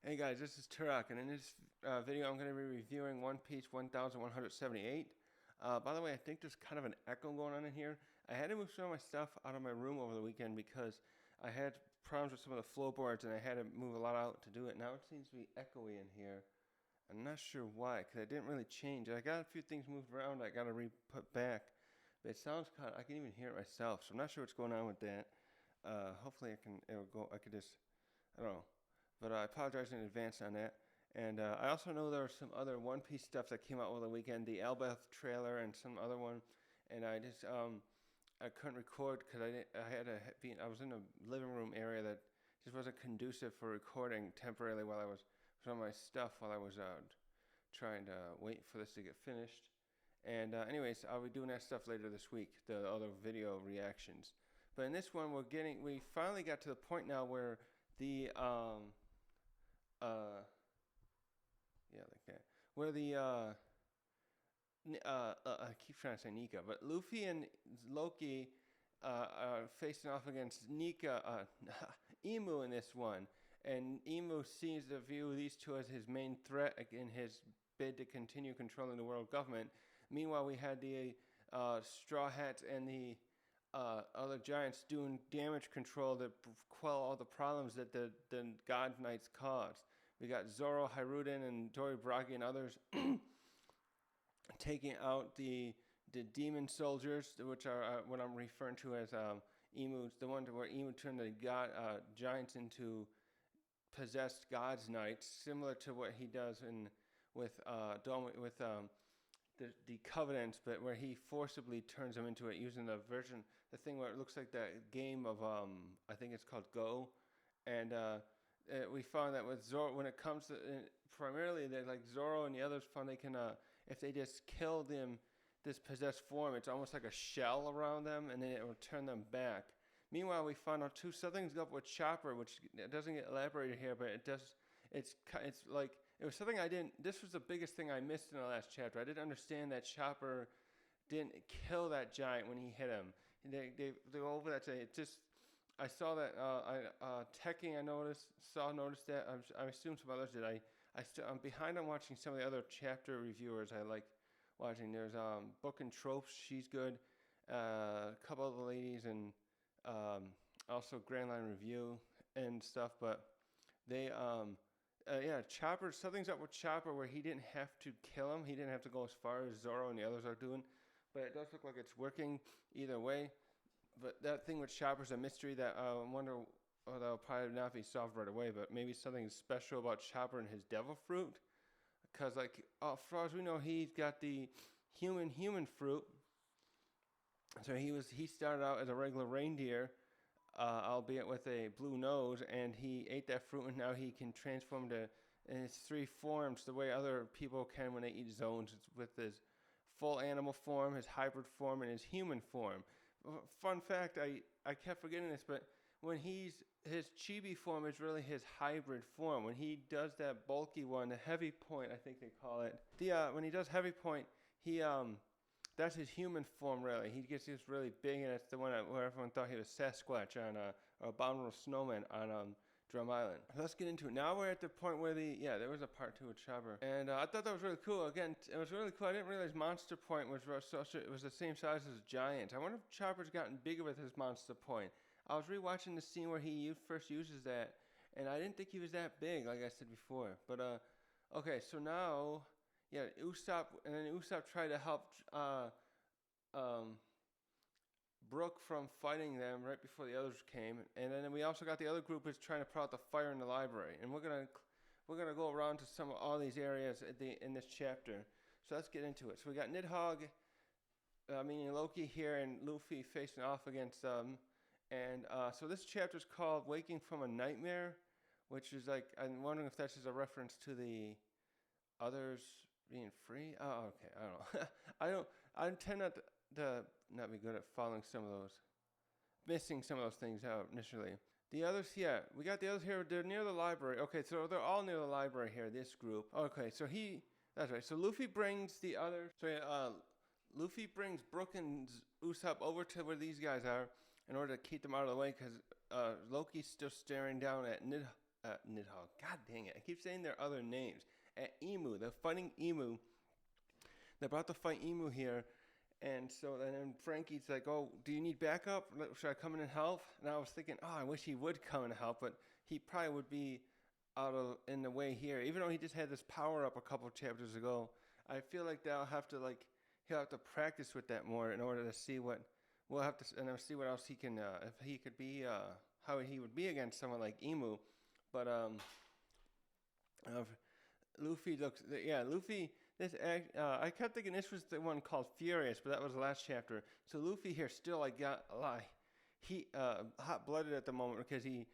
Hey guys, this is Turok, and in this video I'm going to be reviewing One Piece 1178. By the way, I think there's kind of an echo going on in here. I had to move some of my stuff out of my room over the weekend because I had problems with some of the floorboards and I had to move a lot out to do it. Now it seems to be echoey in here. I'm not sure why, because I didn't really change it. I got a few things moved around I got to re-put back. But it sounds kind of, I can even hear it myself, so I'm not sure what's going on with that. Hopefully I could just, I don't know. But I apologize in advance on that. And I also know there was some other One Piece stuff that came out over the weekend, the Elbaf trailer and some other one. And I just I couldn't record because I was in a living room area that just wasn't conducive for recording temporarily while I was some of my stuff while I was trying to wait for this to get finished. And anyways, I'll be doing that stuff later this week, the other video reactions. But in this one, we finally got to the point now where the yeah, like that. Where the I keep trying to say Nika, but Luffy and Loki are facing off against Emu in this one, and Emu seems to view these two as his main threat in his bid to continue controlling the world government. Meanwhile, we had the Straw Hats and the other giants doing damage control to quell all the problems that the God Knights caused. We got Zoro, Hiruden, and Doribiraki and others taking out the demon soldiers, which are what I'm referring to as Emus, the one where Emu turned the giants into possessed God's Knights, similar to what he does with the Covenants, but where he forcibly turns them into it using the thing where it looks like that game of I think it's called Go, and we found that with Zoro, when it comes to primarily that like Zoro and the others found they can if they just kill them this possessed form, it's almost like a shell around them, and then it will turn them back. Meanwhile, we found out something's up with Chopper, which doesn't get elaborated here, but it does. It's like it was something I didn't. This was the biggest thing I missed in the last chapter. I didn't understand that Chopper didn't kill that giant when he hit him. They go over that today. It just I saw that Teching. I noticed that. I assume some others did. I'm behind on watching some of the other chapter reviewers I like watching. There's Book and Tropes. She's good. A couple of the ladies and also Grand Line Review and stuff, but they yeah, Chopper, something's up with Chopper where he didn't have to kill him. He didn't have to go as far as Zoro and the others are doing. But it does look like it's working either way. But that thing with Chopper's a mystery that I wonder, that'll probably not be solved right away, but maybe something special about Chopper and his devil fruit. Because, like, as far as we know, he's got the human fruit. So he started out as a regular reindeer, albeit with a blue nose, and he ate that fruit, and now he can transform in his three forms the way other people can when they eat zones. It's with his full animal form, his hybrid form, and his human form. Fun fact, I kept forgetting this, but when his chibi form is really his hybrid form. When he does that bulky one, the heavy point, I think they call it. When he does heavy point, that's his human form, really. He gets this really big, and it's the one where everyone thought he was Sasquatch or Abominable Snowman on Drum Island. Let's get into it. Now we're at the point where there was a part 2 with Chopper. And I thought that was really cool. Again, it was really cool. I didn't realize Monster Point was the same size as Giant. I wonder if Chopper's gotten bigger with his Monster Point. I was rewatching the scene where he first uses that, and I didn't think he was that big, like I said before. But, okay, so now... Yeah, Usopp tried to help Brook from fighting them right before the others came, and then we also got the other group is trying to put out the fire in the library, and we're gonna go around to all these areas in this chapter. So let's get into it. So we got Nidhogg, meaning Loki here, and Luffy facing off against them, and so this chapter is called "Waking from a Nightmare," which is like I'm wondering if that's just a reference to the others being free. Oh, okay. I don't know. I tend not be good at following missing some of those things out initially. The others, yeah, we got the others here. They're near the library. Okay, so they're all near the library here. This group. Okay, so that's right. So Luffy brings the others. So yeah, Luffy brings Brook and Usopp over to where these guys are in order to keep them out of the way because Loki's still staring down at Nidhogg. God dang it! I keep saying their other names. At Emu, the fighting Emu. They're about to fight Emu here, and so then Frankie's like, "Oh, do you need backup? Should I come in and help?" And I was thinking, "Oh, I wish he would come and help, but he probably would be out of in the way here, even though he just had this power up a couple chapters ago. I feel like he'll have to practice with that more in order to see what we'll have to and I'll see what else he can if he could be how he would be against someone like Emu, but Luffy looks Luffy. I kept thinking this was the one called Furious, but that was the last chapter. So Luffy here still got a lot hot blooded at the moment because he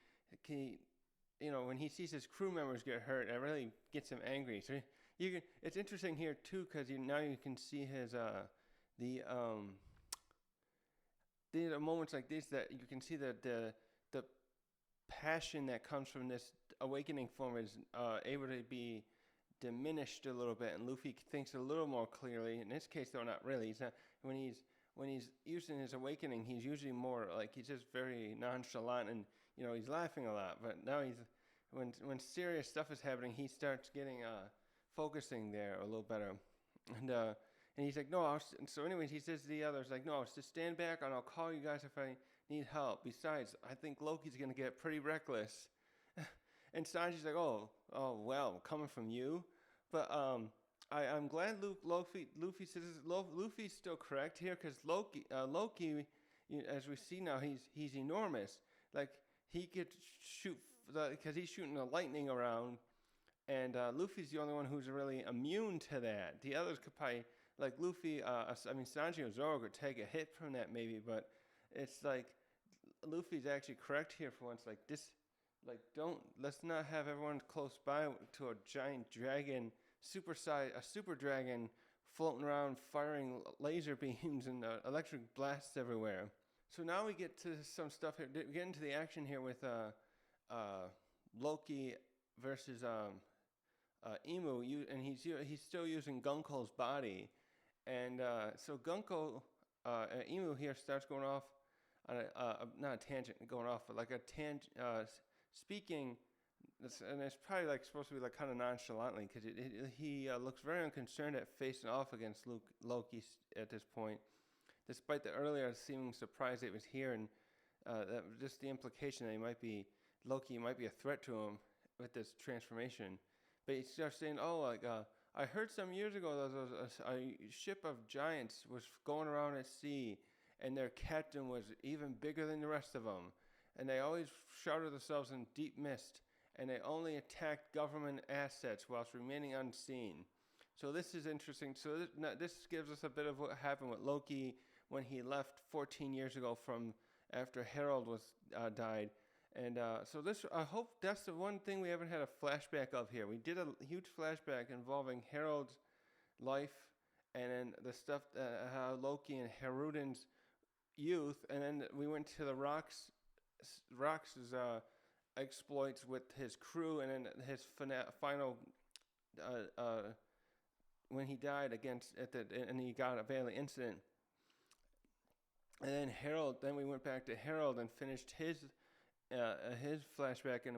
when he sees his crew members get hurt, it really gets him angry. So it's interesting here too because now you can see his the moments like this that you can see that the passion that comes from this awakening form is able to be diminished a little bit, and Luffy thinks a little more clearly. In this case, though, not really. He's not when he's using his awakening. He's usually more like he's just very nonchalant, and he's laughing a lot. But now when serious stuff is happening, he starts getting focusing there a little better, and he's like, no. So anyways, he says to the others like, no, just stand back, and I'll call you guys if I need help. Besides, I think Loki's gonna get pretty reckless. And Sanji's like, oh, well, coming from you. But I'm glad Luffy says Luffy's still correct here because Loki, as we see now, he's enormous. Like he could shoot because he's shooting the lightning around, and Luffy's the only one who's really immune to that. The others could probably like Luffy. Sanji or Zoro could take a hit from that maybe, but it's like Luffy's actually correct here for once. Like this. Like, let's not have everyone close by to a giant dragon, a super dragon floating around firing laser beams and electric blasts everywhere. So now we get to some stuff here. We get into the action here with Loki versus Emu, and he's still using Gunko's body. And so Emu here starts going off on not a tangent going off, but like a tangent. Speaking, and it's probably like supposed to be like kind of nonchalantly because he looks very unconcerned at facing off against Loki at this point, despite the earlier seeming surprise that he was here and that just the implication that Loki might be a threat to him with this transformation. But he starts saying, I heard some years ago that a ship of giants was going around at sea, and their captain was even bigger than the rest of them. And they always shrouded themselves in deep mist, and they only attacked government assets whilst remaining unseen. So this is interesting. So this gives us a bit of what happened with Loki when he left 14 years ago from after Harold died. And so I hope that's the one thing we haven't had a flashback of here. We did a huge flashback involving Harold's life and then the stuff, how Loki and Harudin's youth, and then we went to the Rock's exploits with his crew, and then his final when he died and he got a Valley incident, and then Harold. Then we went back to Harold and finished his flashback and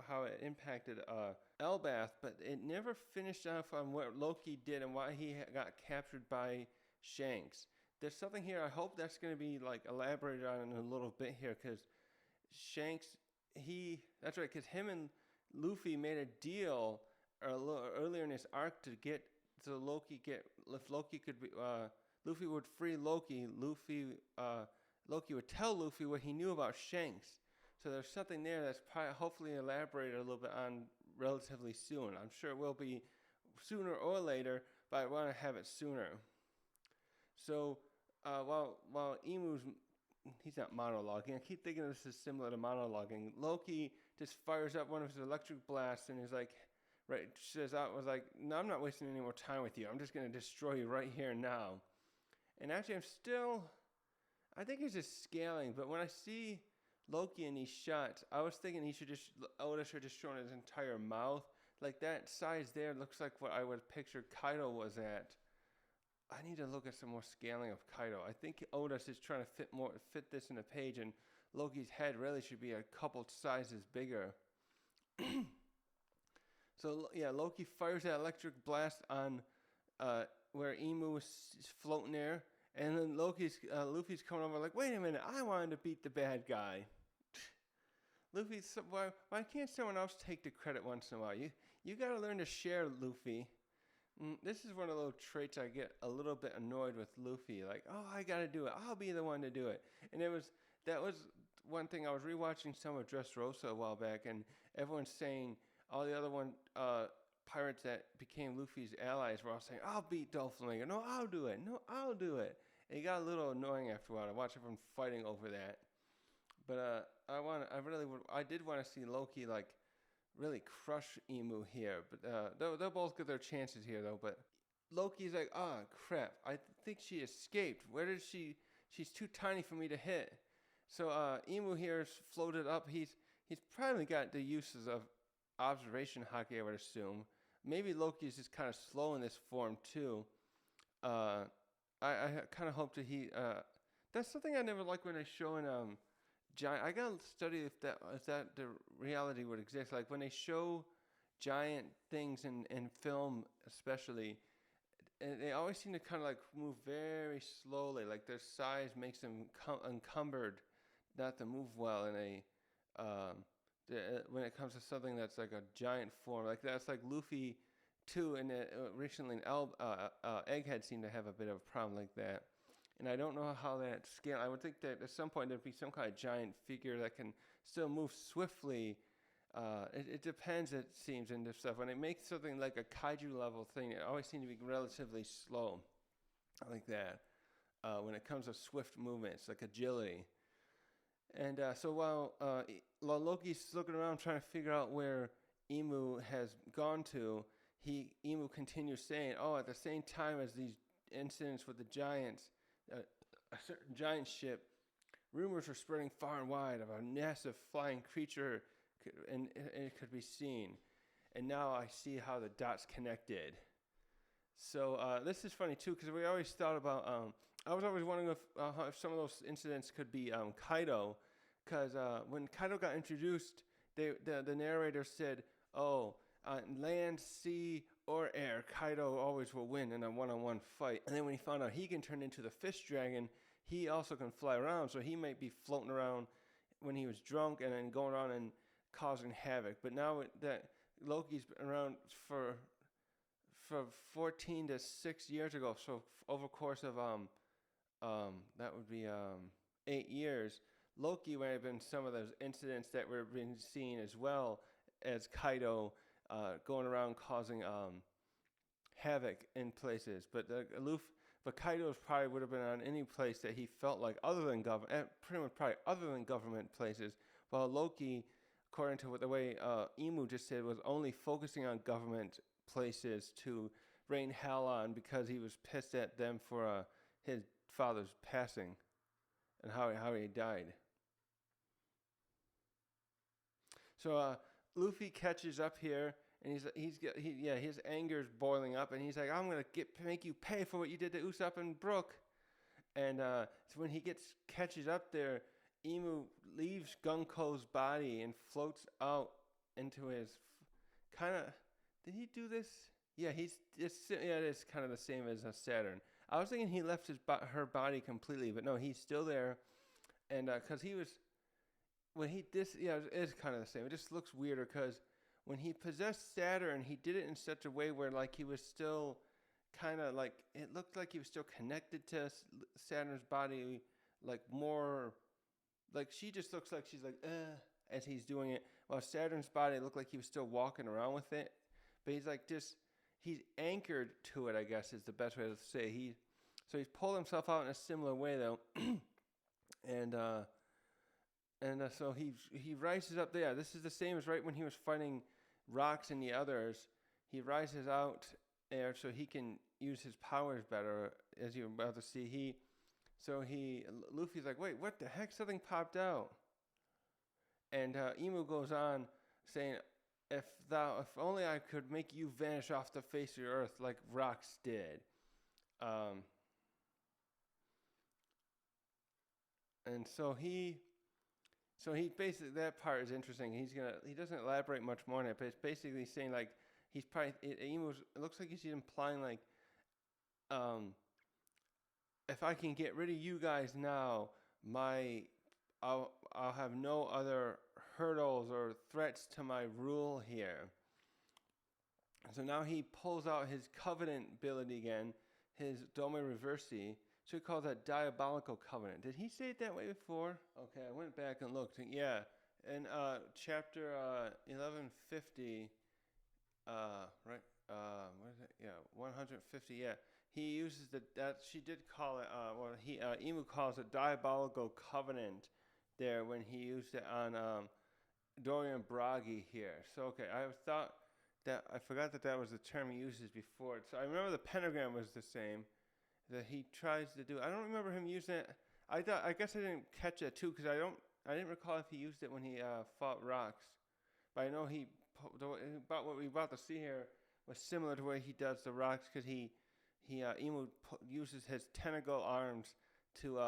how it impacted Elbaf, but it never finished off on what Loki did and why he got captured by Shanks. There's something here. I hope that's going to be like elaborated on in a little bit here, because Shanks, that's right, because him and Luffy made a deal a little earlier in this arc to get so if Loki could be Luffy would free Loki. Loki would tell Luffy what he knew about Shanks. So there's something there that's probably hopefully elaborated a little bit on relatively soon. I'm sure it will be sooner or later, but I want to have it sooner. So while Emu's, he's not monologuing. I keep thinking this is similar to monologuing. Loki just fires up one of his electric blasts and is like, no, I'm not wasting any more time with you. I'm just going to destroy you right here and now. And actually, I think he's just scaling. But when I see Loki in these shots, I was thinking Oda should just show his entire mouth. Like that size there looks like what I would picture Kaido was at. I need to look at some more scaling of Kaido. I think Oda's is trying to fit this in a page, and Loki's head really should be a couple sizes bigger. So yeah, Loki fires that electric blast on where Emu was floating there, and then Luffy's coming over like, wait a minute, I wanted to beat the bad guy. Luffy, why can't someone else take the credit once in a while? You got to learn to share, Luffy. This is one of those traits I get a little bit annoyed with Luffy. Like, oh, I got to do it. I'll be the one to do it. And that was one thing. I was rewatching some of Dressrosa a while back, and everyone's saying all the other pirates that became Luffy's allies were all saying, I'll beat Doflamingo. No, I'll do it. No, I'll do it. And it got a little annoying after a while. I watched everyone fighting over that. But I did want to see Loki like really crush Emu here. But they'll both get their chances here though. But Loki's like, crap! I think she escaped. Where did she? She's too tiny for me to hit. So Emu here is floated up. He's probably got the uses of observation hockey, I would assume. Maybe Loki's just kind of slow in this form too. I kind of hope that that's something I never liked when they show in giant. I gotta study if that the reality would exist. Like when they show giant things in film, especially, and they always seem to kind of like move very slowly. Like their size makes them encumbered, not to move well in when it comes to something that's like a giant form. Like that's like Luffy too, and recently Egghead seemed to have a bit of a problem like that. And I don't know how that scale. I would think that at some point there'd be some kind of giant figure that can still move swiftly. It depends, it seems, in this stuff. When it makes something like a kaiju level thing, it always seems to be relatively slow, like that. When it comes to swift movements, like agility. And so while Loki's looking around trying to figure out where Emu has gone to, Emu continues saying, at the same time as these incidents with the giants, a certain giant ship, rumors were spreading far and wide of a massive flying creature, and it could be seen. And now I see how the dots connected. So this is funny too, because we always thought about. I was always wondering if some of those incidents could be Kaido, because when Kaido got introduced, the narrator said, land, sea, or air, Kaido always will win in a one-on-one fight. And then when he found out he can turn into the fish dragon, he also can fly around, so he might be floating around when he was drunk and then going around and causing havoc. But now that Loki's been around for 14 to 6 years ago, so over the course of that would be 8 years, Loki might have been some of those incidents that were being seen as well as Kaido going around causing havoc in places. But Kaido probably would have been on any place that he felt like other than government, pretty much probably other than government places, while Loki, according to the way Emu just said, was only focusing on government places to rain hell on because he was pissed at them for his father's passing and how he died. So Luffy catches up here, and his anger's boiling up, and he's like, I'm gonna make you pay for what you did to Usopp and Brook. And so when he catches up there, Emu leaves Gunko's body and floats out into his kind of. Did he do this? Yeah, it is kind of the same as Saturn. I was thinking he left her body completely, but no, he's still there, and because he was. It is kind of the same. It just looks weirder because when he possessed Saturn, he did it in such a way where like he was still kind of like, it looked like he was still connected to Saturn's body, like more, like she just looks like she's like, as he's doing it, while Saturn's body looked like he was still walking around with it. But he's like he's anchored to it, I guess is the best way to say. So he's pulled himself out in a similar way though. And so he rises up there. This is the same as right when he was fighting Rocks and the others. He rises out there so he can use his powers better, as you're about to see. Luffy's like, wait, what the heck? Something popped out. And Emu goes on saying, if only I could make you vanish off the face of the earth like Rocks did. And so he So he basically, that part is interesting. He doesn't elaborate much more on it, but it's basically saying like he's probably it looks like he's implying like um if I can get rid of you guys now, my I'll have no other hurdles or threats to my rule here. So now he pulls out his covenant ability again, his Dome Reversi. So he calls that diabolical covenant. Did he say it that way before? Okay, I went back and looked. Yeah, in chapter 1150, right? What is it? Yeah, 150. Yeah, he uses that. She did call it. Emu calls it diabolical covenant there when he used it on Dorian Bragi here. So okay, I forgot that was the term he uses before. So I remember the pentagram was the same that he tries to do. I don't remember him using it. I guess I didn't catch it too because I didn't recall if he used it when he fought rocks. But I know about what we're about to see here was similar to where he does the rocks because Emu uses his tentacle arms to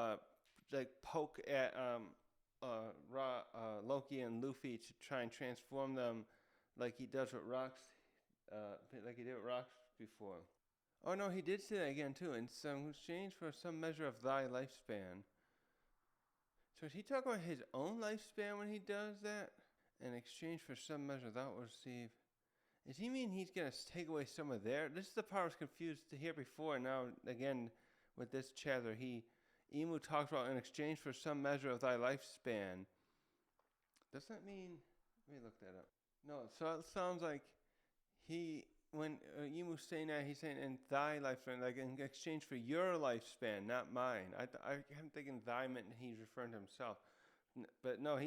like poke at Loki and Luffy to try and transform them like he does with rocks, like he did with rocks before. Oh no, he did say that again too. In some exchange for some measure of thy lifespan. So is he talking about his own lifespan when he does that? In exchange for some measure thou wilt receive. Does he mean he's gonna take away some of their? This is the part I was confused to hear before. And now again with this chapter, Emu talks about in exchange for some measure of thy lifespan. Does that mean? Let me look that up. No, so it sounds like when Emu's saying that, he's saying in thy lifespan, like in exchange for your lifespan, not mine. I'm thinking thy meant he's referring to himself. But no,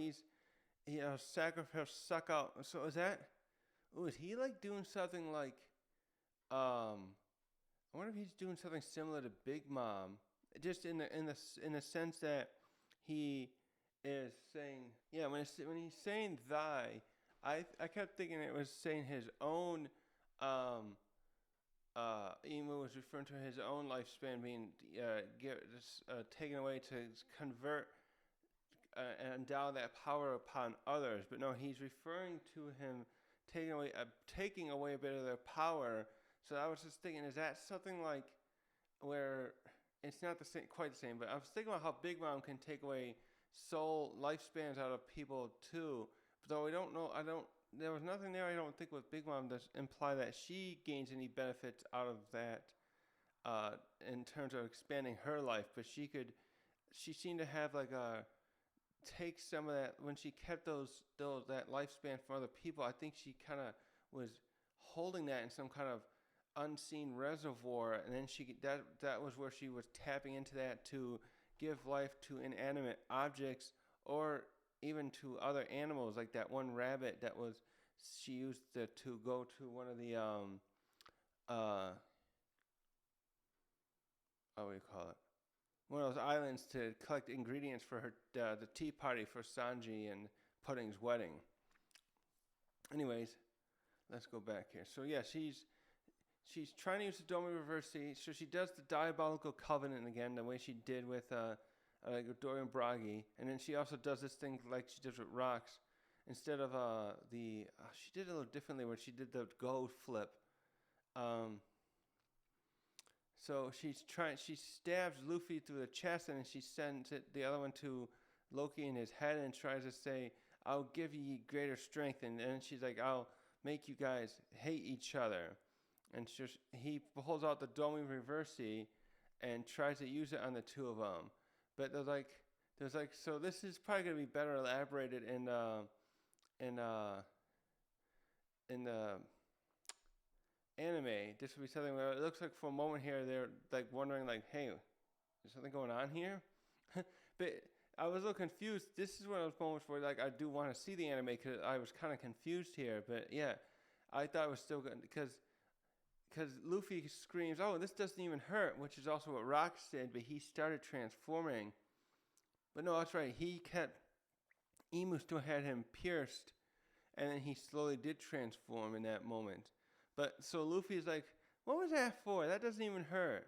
sacrifice, suck out. So is he like doing something like, I wonder if he's doing something similar to Big Mom, just in the sense that he is saying, yeah, when he's saying thy, I kept thinking it was saying his own. Emu was referring to his own lifespan being taken away to convert and endow that power upon others. But no, he's referring to him taking away a bit of their power. So I was just thinking, is that something like where it's not quite the same? But I was thinking about how Big Mom can take away soul lifespans out of people too. Though there was nothing there, I don't think, with Big Mom that imply that she gains any benefits out of that in terms of expanding her life. But she seemed to have take some of that when she kept that lifespan for other people. I think she kind of was holding that in some kind of unseen reservoir, and then that was where she was tapping into that to give life to inanimate objects or even to other animals, like that one rabbit she used to go to one of the what do you call it? One of those islands to collect ingredients for her the tea party for Sanji and Pudding's wedding. Anyways, let's go back here. So yeah, she's trying to use the Dome Reversi. So she does the diabolical covenant again, the way she did with like Dorian Bragi, and then she also does this thing like she does with rocks. Instead of she did it a little differently where she did the go flip. So she stabs Luffy through the chest, and then she sends the other one to Loki in his head and tries to say, "I'll give you greater strength," and then she's like, "I'll make you guys hate each other." And he pulls out the Dome Reversi and tries to use it on the two of them. But so this is probably gonna be better elaborated in the anime. This would be something where it looks like for a moment here they're like wondering like, hey, is something going on here? But I was a little confused. This is one of those moments where like I do want to see the anime because I was kind of confused here. But yeah, I thought it was still good because Luffy screams, "Oh, this doesn't even hurt," which is also what Rock said. But he started transforming. But no, that's right. Emu still had him pierced, and then he slowly did transform in that moment. But so Luffy's like, "What was that for? That doesn't even hurt."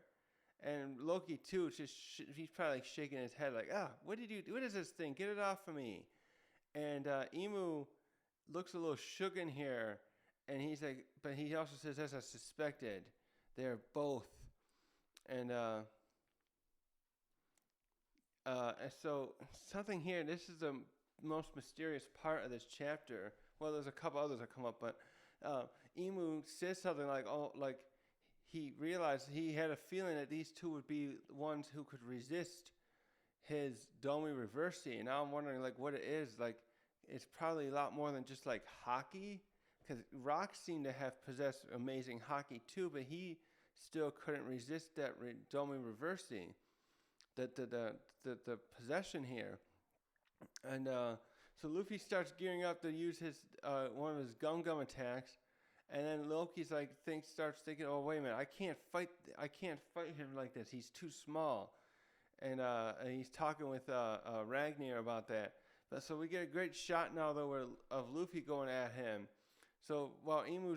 And Loki too, he's probably like shaking his head like, "Ah, what did you do? What is this thing? Get it off of me!" And Emu looks a little shook in here, and he's like, but he also says, as I suspected, they're both. And so something here. This is the most mysterious part of this chapter. Well, there's a couple others that come up, but Emu says something like, "Oh, like he realized he had a feeling that these two would be ones who could resist his Domi Reversi." And now I'm wondering, like, what it is. Like, it's probably a lot more than just like hockey, because Rock seemed to have possessed amazing hockey too, but he still couldn't resist that Domi Reversi, the possession here. And so Luffy starts gearing up to use his one of his Gum Gum attacks, and then Loki's like starts thinking, oh wait a minute, I can't fight him like this. He's too small, and he's talking with Ragnar about that. But so we get a great shot now though of Luffy going at him. So while Emu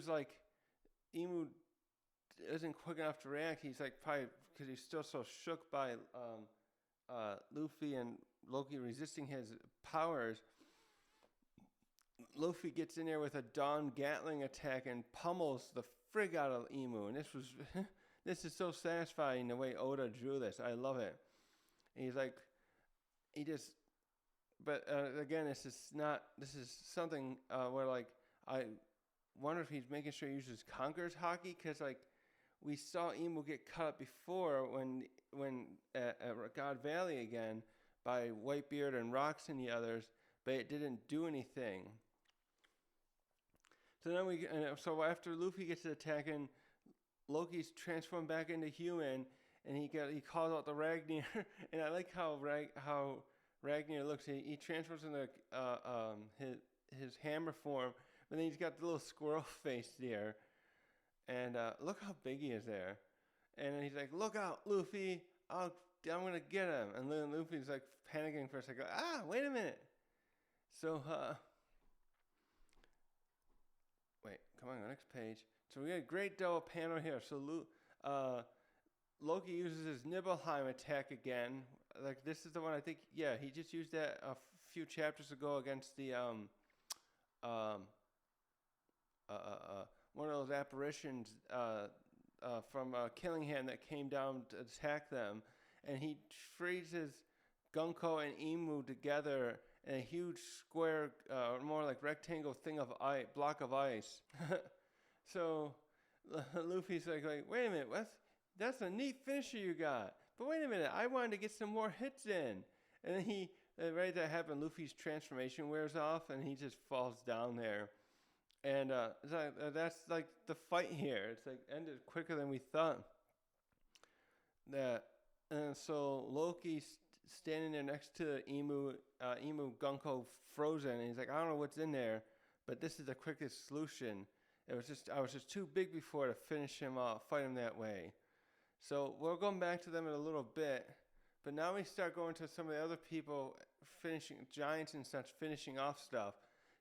isn't quick enough to react, he's like probably because he's still so shook by Luffy and Loki resisting his powers. Luffy gets in there with a Dawn Gatling attack and pummels the frig out of Emu. And this is so satisfying the way Oda drew this. I love it. And he's like, but again, this is something where like, I wonder if he's making sure he uses Conqueror's Haki, because like, we saw Emu get cut up before when at God Valley again by Whitebeard and Rox and the others, but it didn't do anything. So then so after Luffy gets to attacking, Loki's transformed back into human, and he calls out the Ragnar, and I like how Ragnar looks. He transforms into his hammer form, but then he's got the little squirrel face there, and look how big he is there. And then he's like, "Look out, Luffy! I'm gonna get him." And then Luffy's like panicking for a second. Wait a minute. So wait, come on, next page. So we got a great double panel here. So Loki uses his Nibelheim attack again. Like, this is the one I think. Yeah, he just used that a few chapters ago against the one of those apparitions from Killingham that came down to attack them, and he freezes Gunko and Emu together in a huge square, more like rectangle block of ice. So Luffy's like, wait a minute, that's a neat finisher you got. But wait a minute, I wanted to get some more hits in. And then right that happened, Luffy's transformation wears off, and he just falls down there. And that's like the fight here. It's like ended quicker than we thought. And so Loki's standing there next to Emu Gunko frozen, and he's like, I don't know what's in there, but this is the quickest solution. I was just too big before to finish him off, fight him that way. So we're going back to them in a little bit, but now we start going to some of the other people finishing, giants and such, finishing off stuff.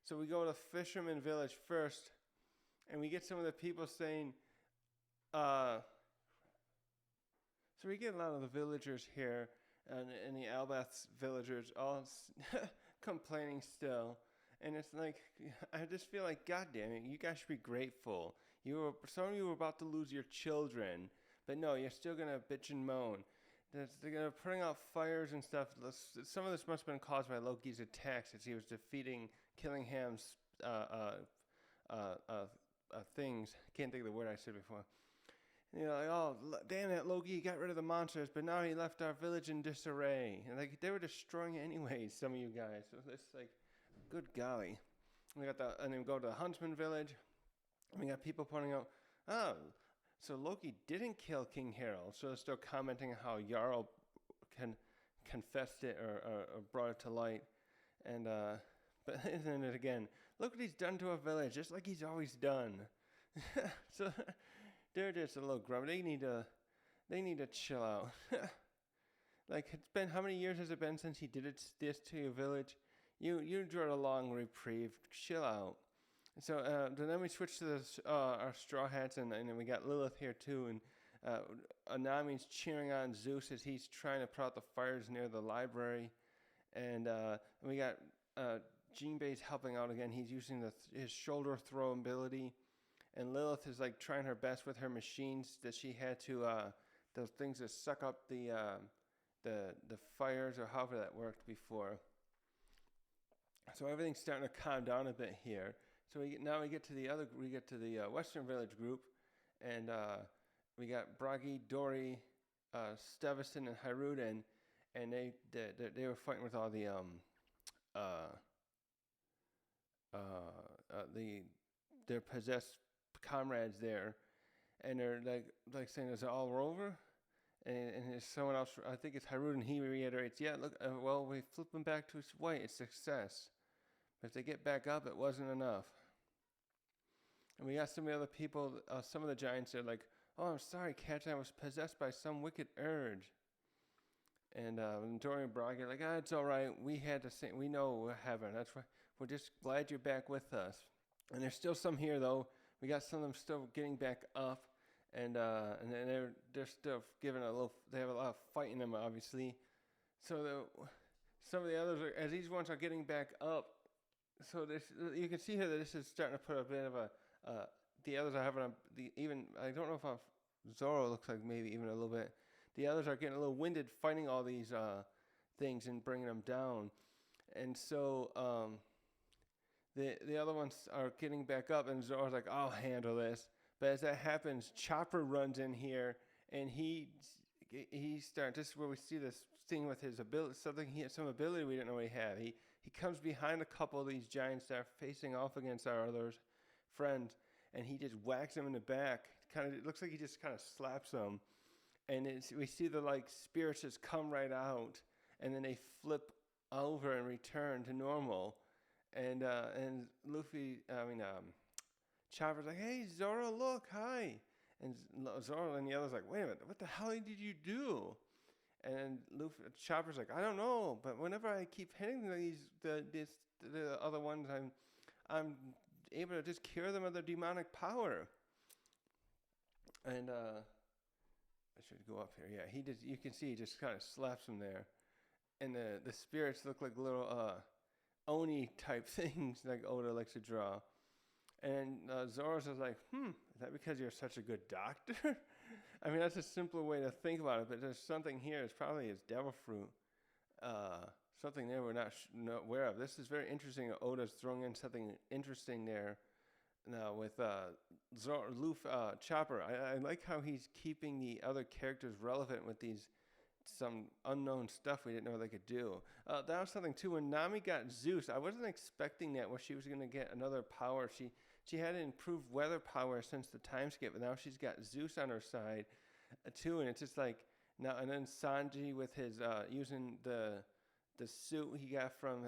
So we go to Fisherman Village first, and we get some of the people saying, so we get a lot of the villagers here, and the Elbaf villagers all complaining still. And it's like, I just feel like, God damn it, you guys should be grateful. Some of you were about to lose your children, but no, you're still going to bitch and moan. They're going to putting out fires and stuff. Some of this must have been caused by Loki's attacks as he was defeating Killingham's things. Can't think of the word I said before. You know, like, oh, damn it, Loki, he got rid of the monsters, but now he left our village in disarray. And like, they were destroying it anyways, some of you guys. So it's like, good golly. And then we go to the Huntsman village, and we got people pointing out, oh, so Loki didn't kill King Harold. So they're still commenting how Jarl confessed it or brought it to light. And but isn't it again? Look what he's done to a village, just like he's always done. So they're just a little grumpy. They need to chill out. Like, it's been, how many years has it been since he did this to your village? You enjoyed a long reprieve. Chill out. So then we switch to our Straw Hats, and then we got Lilith here too, and Anami's cheering on Zeus as he's trying to put out the fires near the library, and we got Jinbei's helping out again. He's using his shoulder throw ability, and Lilith is like trying her best with her machines that she had to those things that suck up the fires or however that worked before. So everything's starting to calm down a bit here. So we get to the Western Village group, and we got Bragi, Dory, Stevison, and Hyruden, and they were fighting with all their possessed comrades there, and they're like saying, "Is it all over?" And there's someone else, I think it's Hyruden. He reiterates, "Yeah, look, well, we flip them back to white. It's success. But if they get back up, it wasn't enough." And we got some of the other people, some of the giants are like, "Oh, I'm sorry, Captain, I was possessed by some wicked urge." And Dory and Bragi are like, "It's all right. We had the same. We know what happened. That's why we're just glad you're back with us." And there's still some here, though. We got some of them still getting back up, and then they're still giving a little. They have a lot of fight in them, obviously. So some of the others, as these ones are getting back up, so you can see here that this is starting to put a bit of a. The others are having I don't know if Zoro looks like maybe even a little bit. The others are getting a little winded fighting all these things and bringing them down, and so the other ones are getting back up, and Zoro's like, "I'll handle this." But as that happens, Chopper runs in here, and he starts. This is where we see this thing with his ability, some ability we didn't know he had. He comes behind a couple of these giants that are facing off against our other friends, and he just whacks them in the back. It looks like he just kind of slaps them, and we see the spirits just come right out, and then they flip over and return to normal, and Chopper's like, "Hey Zoro, look, hi," and Zoro and the others like, "Wait a minute, what the hell did you do?" And Chopper's like, "I don't know, but whenever I keep hitting the other ones, I'm able to just cure them of their demonic power." And I should go up here. Yeah, you can see he just kind of slaps them there, and the spirits look like little Oni type things like Oda likes to draw. And Zoro's is like, is that because you're such a good doctor? I mean, that's a simpler way to think about it, but there's something here. It's probably his devil fruit. Something there we're not aware of. This is very interesting. Oda's throwing in something interesting there now with Chopper. I like how he's keeping the other characters relevant with some unknown stuff we didn't know they could do. That was something too. When Nami got Zeus, I wasn't expecting that where she was going to get another power. She had an improved weather power since the time skip, and now she's got Zeus on her side too. And it's just like now, and then Sanji with his using the suit he got from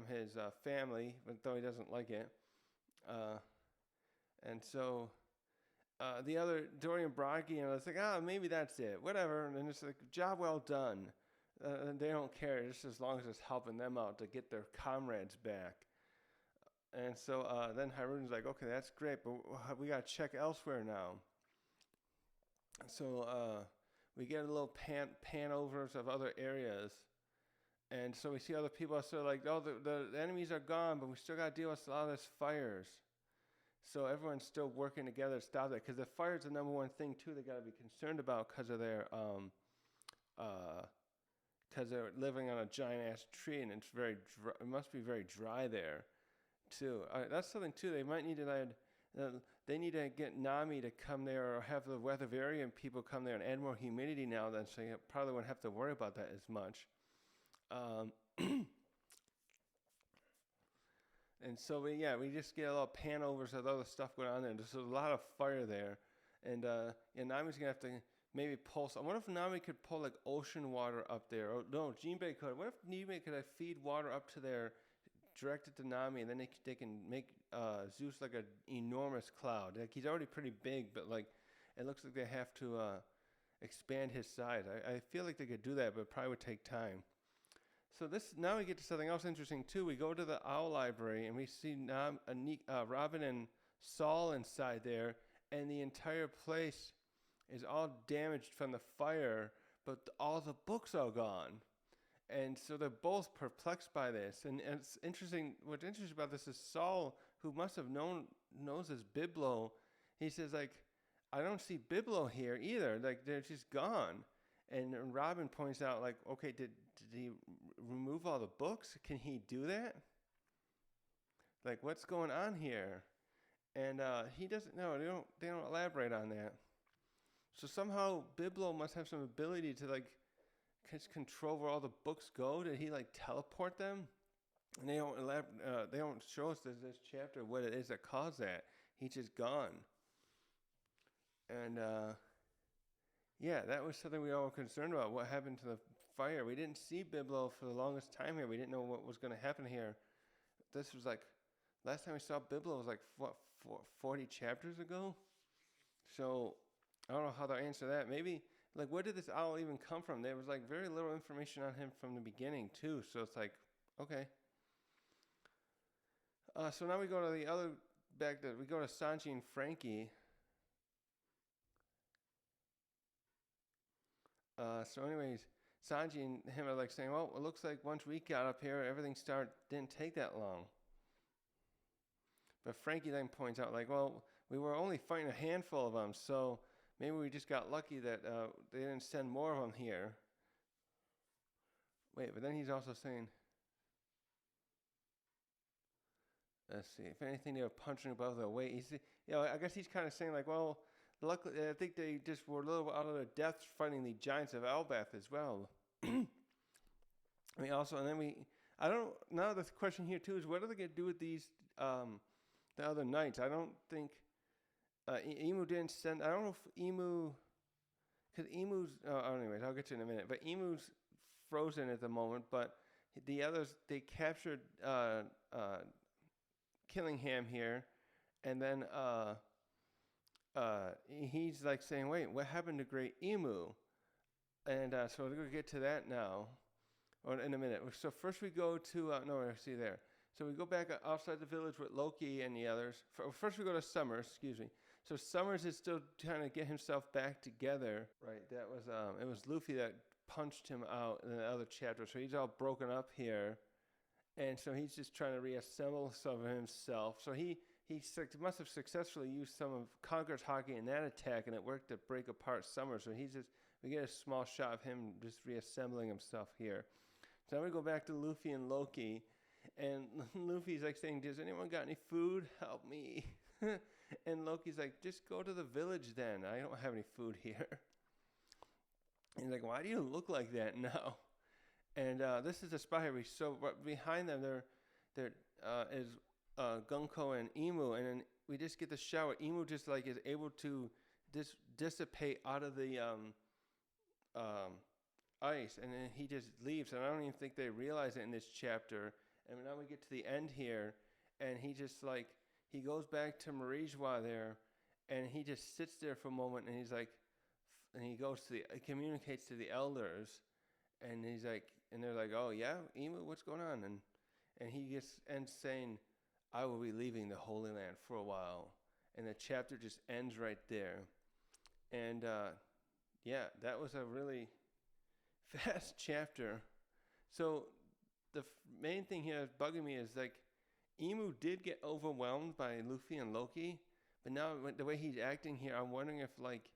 his family, but though he doesn't like it. And so the other Dory and Bragi, it's like, maybe that's it, whatever. And it's like, job well done. They don't care, just as long as it's helping them out to get their comrades back. And so then Hyruden's like, okay, that's great, but we got to check elsewhere now. So we get a little pan overs of other areas. And so we see other people are still like, oh, the enemies are gone, but we still got to deal with a lot of these fires. So everyone's still working together to stop that, because the fire is the number one thing too they got to be concerned about, because of their because they're living on a giant ass tree, and it's very dry. It must be very dry there too. That's something too. They might need to they need to get Nami to come there, or have the Weatherian people come there and add more humidity now. Then so you probably won't have to worry about that as much. And so we just get a lot of pan overs of other stuff going on there. There's a lot of fire there, and Nami's gonna have to maybe pull. I wonder if Nami could pull like ocean water up there. Or no, Jinbei could. What if Jinbei could feed water up to there, direct it to Nami, and then they can make Zeus like an enormous cloud. Like he's already pretty big, but like it looks like they have to expand his size. I feel like they could do that, but it probably would take time. So now we get to something else interesting too. We go to the Owl Library and we see Robin and Saul inside there, and the entire place is all damaged from the fire, but all the books are gone. And so they're both perplexed by this. And it's interesting. What's interesting about this is Saul, who must have knows as Biblo. He says like, I don't see Biblo here either. Like they're just gone. And Robin points out like, okay, did he remove all the books? Can he do that? Like what's going on here? And he doesn't know. They don't elaborate on that. So somehow Biblo must have some ability to like control where all the books go. Did he like teleport them? And they don't show us this chapter what it is that caused that. He's just gone. And yeah, that was something we all were concerned about. What happened to the fire? We didn't see Biblo for the longest time here. We didn't know what was going to happen here. This was like, last time we saw Biblo was like, what, 40 chapters ago? So, I don't know how to answer that. Maybe, like, where did this owl even come from? There was, like, very little information on him from the beginning, too. So, it's like, okay. So, now we go to the other, we go to Sanji and Frankie. So anyways, Sanji and him are like saying, well, it looks like once we got up here, everything didn't take that long. But Frankie then points out like, well, we were only fighting a handful of them, so maybe we just got lucky that they didn't send more of them here. Wait, but then he's also saying, let's see, if anything, they were punching above their weight. I guess he's kind of saying like, well, luckily, I think they just were a little out of their depths fighting the giants of Elbaf as well. I mean, also, and then now the question here too is what are they going to do with these, the other knights? I don't think, Emu didn't send, I don't know if Emu, because Emu's, anyways, I'll get to it in a minute, but Emu's frozen at the moment, but the others, they captured, Killingham here, and then, he's like saying, wait, what happened to Great Emu? And so we're going to get to that now, or in a minute. So first we go to, see there. So we go back outside the village with Loki and the others. First we go to Summers, excuse me. So Summers is still trying to get himself back together. Right, that was, it was Luffy that punched him out in the other chapter. So he's all broken up here. And so he's just trying to reassemble some of himself. So he must have successfully used some of Conqueror's Haki in that attack, and it worked to break apart Summer. So we get a small shot of him just reassembling himself here. So now we go back to Luffy and Loki, and Luffy's like saying, does anyone got any food? Help me. And Loki's like, just go to the village then. I don't have any food here. And he's like, why do you look like that now? And this is the spot here. So behind them, there is Gunko and Emu, and then we just get the shot where Emu just like is able to dissipate out of the ice, and then he just leaves. And I don't even think they realize it in this chapter. And now we get to the end here, and he just like he goes back to Mary Geoise there, and he just sits there for a moment, and he's like, and he communicates to the elders, and he's like, and they're like, oh yeah, Emu, what's going on? And he ends saying, I will be leaving the Holy Land for a while. And the chapter just ends right there. And yeah, that was a really fast chapter. So the main thing here that's bugging me is like, Emu did get overwhelmed by Luffy and Loki, but now the way he's acting here, I'm wondering if like,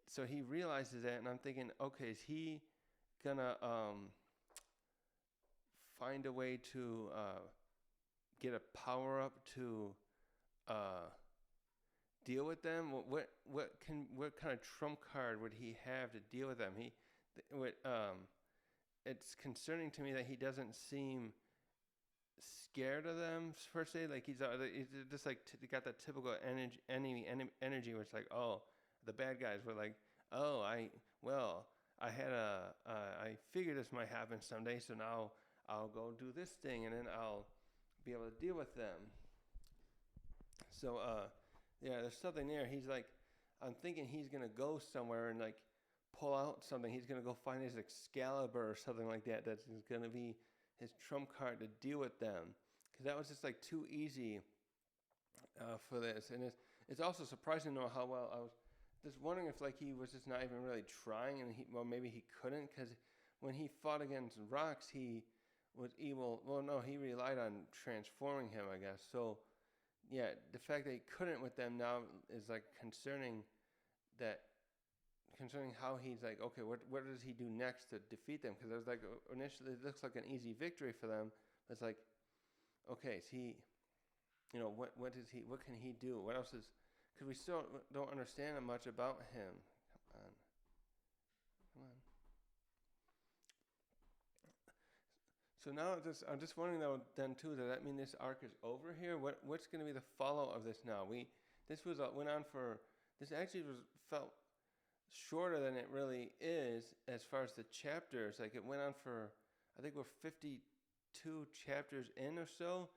so he realizes that, and I'm thinking, okay, is he gonna find a way to get a power up to deal with them? What kind of trump card would he have to deal with them? It's concerning to me that he doesn't seem scared of them per se. Like he's just like got that typical energy, which like, oh, the bad guys were like, oh, I figured this might happen someday, so now I'll go do this thing, and then I'll be able to deal with them. So, yeah, there's something there. He's like, I'm thinking he's going to go somewhere and like pull out something. He's going to go find his Excalibur or something like that. That's going to be his trump card to deal with them. Because that was just like too easy for this. And it's also surprising to know how well I was just wondering if like he was just not even really trying, and maybe he couldn't, because when he fought against rocks, he was able. Well, no, he relied on transforming him, I guess. So, yeah, the fact that he couldn't with them now is like concerning how he's like, okay, what does he do next to defeat them? Because it was like initially it looks like an easy victory for them. It's like, okay, so he, what can he do? What else is? Because we still don't understand much about him. Come on. So now I'm just wondering though then too, does that mean this arc is over here? What's going to be the follow of this now? This went on for, this actually felt shorter than it really is as far as the chapters. Like it went on for, I think we're 52 chapters in or so,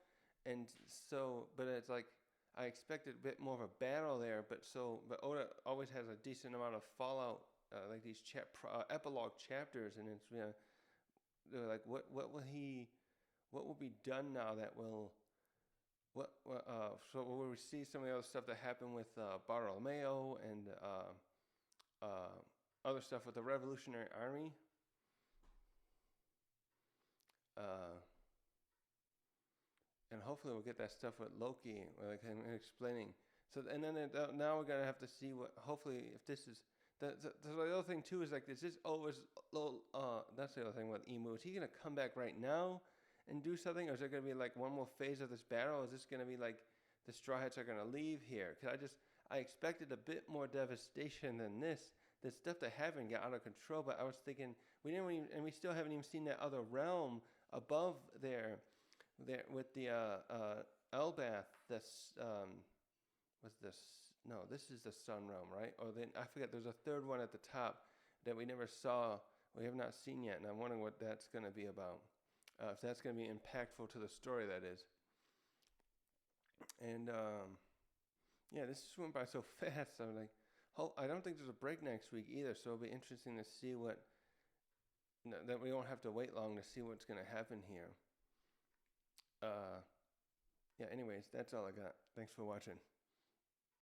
and so, but it's like I expected a bit more of a battle there, but Oda always has a decent amount of fallout, like these epilogue chapters, and it's they're like, what will be done now that will so will we see some of the other stuff that happened with Bartolomeo and other stuff with the Revolutionary Army. And hopefully we'll get that stuff with Loki, like him explaining. So and then now we're gonna have to see what. Hopefully, if this is the other thing too is like, is this always? That's the other thing with Emu. Is he gonna come back right now and do something, or is there gonna be like one more phase of this battle? Is this gonna be like the Straw Hats are gonna leave here? Because I expected a bit more devastation than this. The stuff that happened got out of control, but I was thinking we still haven't even seen that other realm above there with the Elbaf. This is the Sun realm, right? Or then I forget. There's a third one at the top that we never saw. We have not seen yet, and I'm wondering what that's going to be about. If that's going to be impactful to the story, that is. And yeah, this just went by so fast. I'm like, I don't think there's a break next week either, so it'll be interesting to see that we don't have to wait long to see what's going to happen here. Yeah, anyways, that's all I got. Thanks for watching.